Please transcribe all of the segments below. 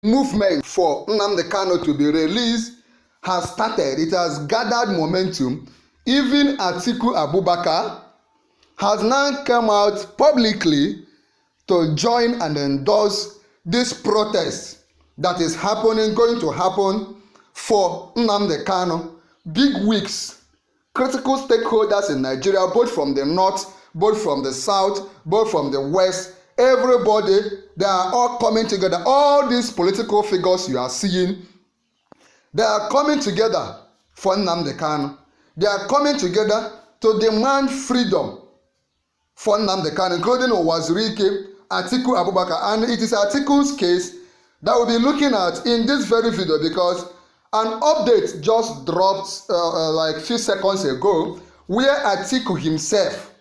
movement for Nnamdi Kanu to be released has started. It has gathered momentum. Even Atiku Abubakar has now come out publicly to join and endorse this protest that is happening, going to happen for Nnamdi Kanu. Big wigs, critical stakeholders in Nigeria, both from the north, both from the south, both from the west, everybody, they are all coming together. All these political figures you are seeing, they are coming together for Nnamdi Kanu. They are coming together to demand freedom for Nnamdi Kanu, including Owazirike, Atiku Abubakar. And it is Atiku's case that we'll be looking at in this very video, because an update just dropped like a few seconds ago where Atiku himself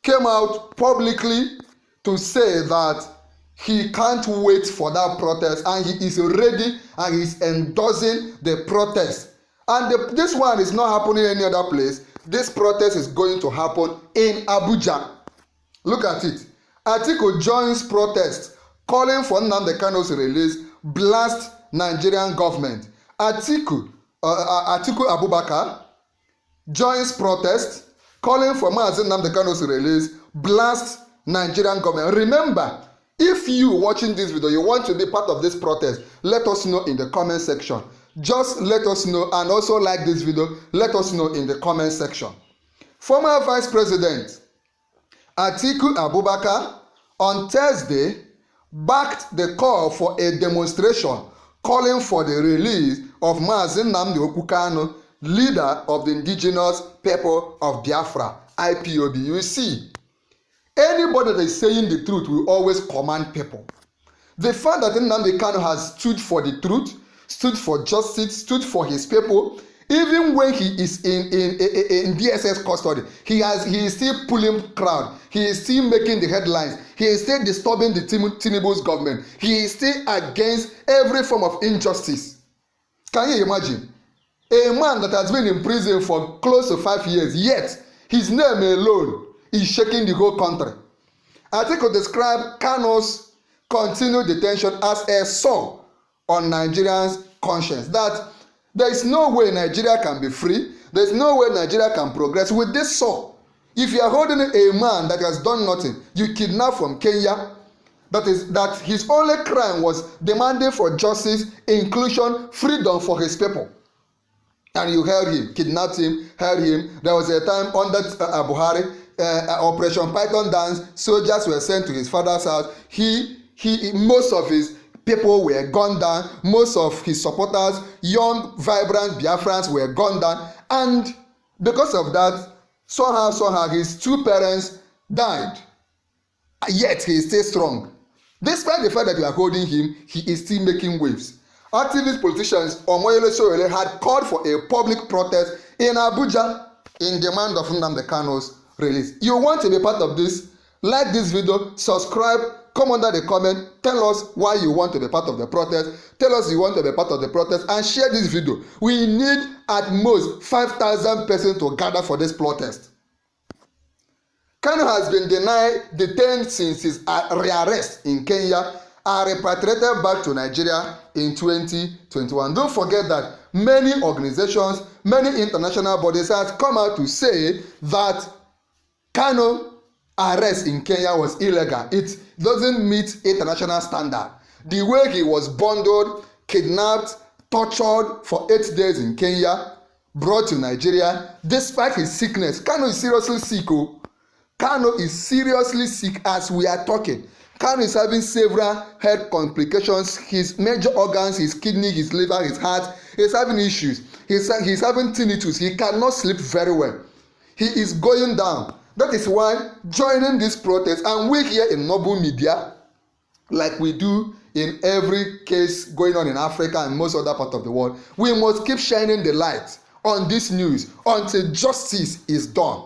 came out publicly to say that he can't wait for that protest and he is ready and he's endorsing the protest. And this one is not happening any other place. This protest is going to happen in Abuja. Look at it. Atiku joins protest calling for Nnamdi Kanu's release, blast Nigerian government. Atiku Abubakar joins protest calling for Nnamdi Kanu's release, blast Nigerian government. Remember, if you watching this video, you want to be part of this protest, let us know in the comment section. Just let us know, and also like this video, let us know in the comment section. Former Vice President Atiku Abubakar on Thursday backed the call for a demonstration calling for the release of Nnamdi Kanu, leader of the indigenous people of Biafra, IPOB. You see, anybody that is saying the truth will always command people. The fact that Nnamdi Kanu has stood for the truth, stood for justice, stood for his people, even when he is in DSS custody, he is still pulling crowd. He is still making the headlines. He is still disturbing the Tinubu's government. He is still against every form of injustice. Can you imagine? A man that has been in prison for close to 5 years, yet his name alone is shaking the whole country. Atiku described Kanu's continued detention as a sore on Nigerians' conscience, that there is no way Nigeria can be free. There is no way Nigeria can progress with this sore. If you are holding a man that has done nothing, you kidnap from Kenya, that his only crime was demanding for justice, inclusion, freedom for his people. And you held him, kidnapped him, held him. There was a time under Buhari, Operation Python Dance, soldiers were sent to his father's house. Most of his people were gunned down. Most of his supporters, young, vibrant Biafrans, were gunned down. And because of that, somehow, his two parents died. Yet he is still strong. Despite the fact that you are holding him, he is still making waves. Activist politicians Omoyele Sowore had called for a public protest in Abuja in demand of Nnamdi Kanu's release. You want to be part of this? Like this video, subscribe, come under the comment, tell us why you want to be part of the protest, tell us you want to be part of the protest, and share this video. We need at most 5,000 persons to gather for this protest. Kanu has been detained since his rearrest in Kenya and repatriated back to Nigeria in 2021. Don't forget that many organizations, many international bodies have come out to say that Kanu arrest in Kenya was illegal. It doesn't meet international standard. The way he was bundled, kidnapped, tortured for 8 days in Kenya, brought to Nigeria, despite his sickness. Kanu is seriously sick. Kanu is seriously sick as we are talking. Kanu is having several health complications. His major organs, his kidney, his liver, his heart, he's having issues. He's having tinnitus. He cannot sleep very well. He is going down. That is why joining this protest, and we here in Noble Media, like we do in every case going on in Africa and most other parts of the world, we must keep shining the light on this news until justice is done.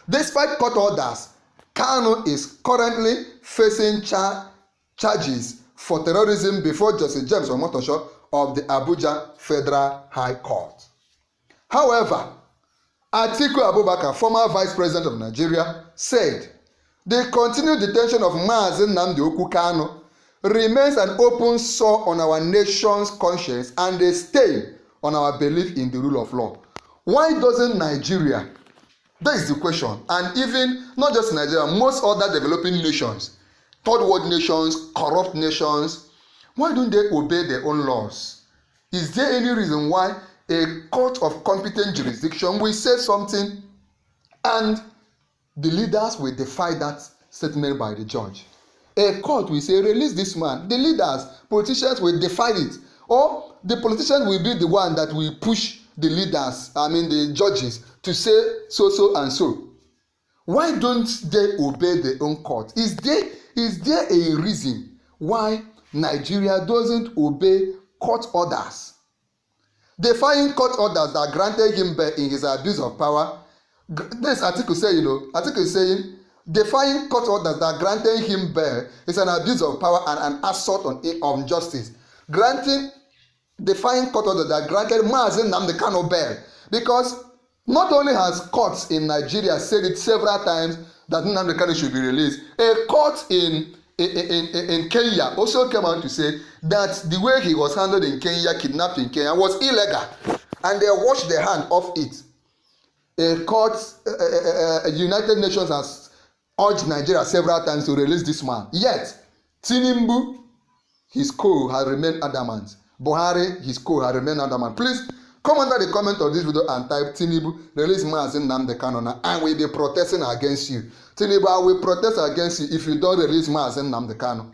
Despite court orders, Kanu is currently facing charges for terrorism before Justice James Omotosho of the Abuja Federal High Court. However, Atiku Abubakar, former Vice President of Nigeria, said the continued detention of Nnamdi Kanu remains an open sore on our nation's conscience and a stain on our belief in the rule of law. Why doesn't Nigeria? That is the question. And even not just Nigeria, most other developing nations, third world nations, corrupt nations, why don't they obey their own laws? Is there any reason why a court of competent jurisdiction will say something and the leaders will defy that statement by the judge? A court will say, release this man. The leaders, politicians will defy it. Or the politicians will be the one that will push the leaders, the judges, to say so, so, and so. Why don't they obey their own court? Is there a reason why Nigeria doesn't obey court orders? Defying court orders that granted him bail in his abuse of power. This Atiku is saying, defying court orders that granted him bail is an abuse of power and an assault on justice. Defying court orders that granted Nnamdi Kanu bail, because not only has courts in Nigeria said it several times that Nnamdi Kanu should be released, a court in Kenya also came out to say that the way he was handled in Kenya, kidnapped in Kenya, was illegal, and they washed their hand off it. A court, United Nations has urged Nigeria several times to release this man. Yet, Tinubu, his co, has remained adamant. Buhari, his co, has remained adamant. Please come under the comment of this video and type Tinubu, release Nnamdi Kanu now, and we'll be protesting against you. Tinubu, I will protest against you if you don't release Nnamdi Kanu.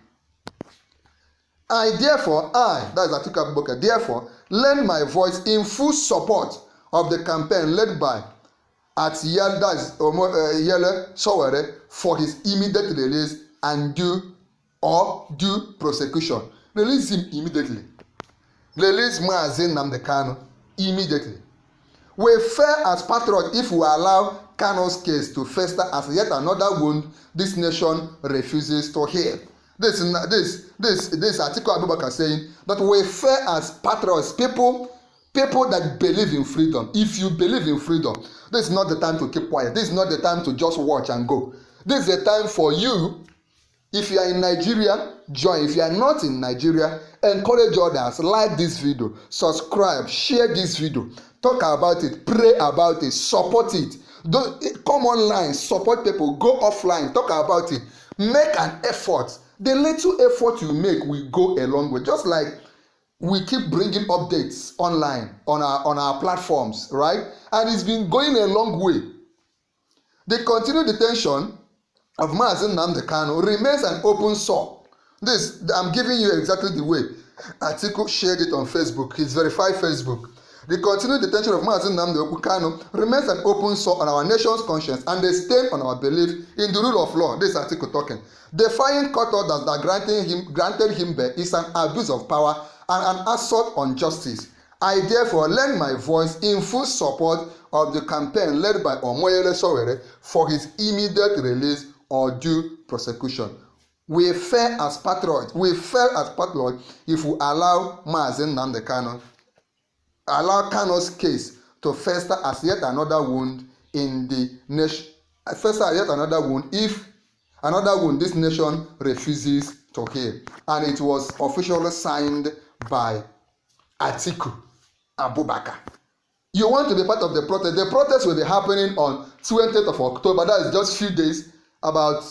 That is Atiku Abubakar, therefore, lend my voice in full support of the campaign led by Yele Sowore for his immediate release and due prosecution. Release him immediately. Release Nnamdi Kanu immediately. We fail as patriots if we allow Kanu's case to fester as yet another wound this nation refuses to heal. This Atiku Abubakar saying that we fail as patriots, people that believe in freedom. If you believe in freedom, this is not the time to keep quiet. This is not the time to just watch and go. This is the time for you. If you are in Nigeria, join. If you are not in Nigeria, encourage others. Like this video, subscribe, share this video, talk about it, pray about it, support it. Come online, support people, go offline, talk about it. Make an effort. The little effort you make will go a long way. Just like we keep bringing updates online on our platforms, right? And it's been going a long way. The continued detention of Nnamdi Kanu remains an open sore. This, I'm giving you exactly the way Atiku shared it on Facebook, his verified Facebook. The continued detention of Nnamdi Kanu remains an open sore on our nation's conscience and a stain on our belief in the rule of law. This is Atiku talking. Defying court orders that granted him bail is an abuse of power and an assault on justice. I therefore lend my voice in full support of the campaign led by Yele Sowore for his immediate release or due prosecution. We fail as patriots if we allow Nnamdi Kanu, allow Kanu's case to fester as yet another wound in the nation. Fester as yet another wound if another wound this nation refuses to heal. And it was officially signed by Atiku Abubakar. You want to be part of the protest? The protest will be happening on 20th of October. That is just a few days, about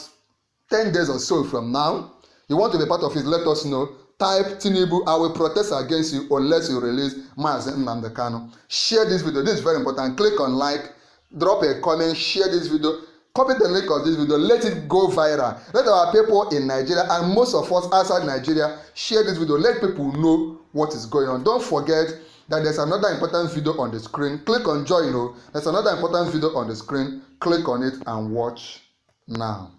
10 days or so from now. You want to be part of it? Let us know. Type Tinubu, I will protest against you unless you release Nnamdi Kanu. Share this video. This is very important. Click on like, drop a comment, share this video. Copy the link of this video. Let it go viral. Let our people in Nigeria and most of us outside Nigeria share this video. Let people know what is going on. Don't forget that there's another important video on the screen. Click on join. There's another important video on the screen. Click on it and watch now.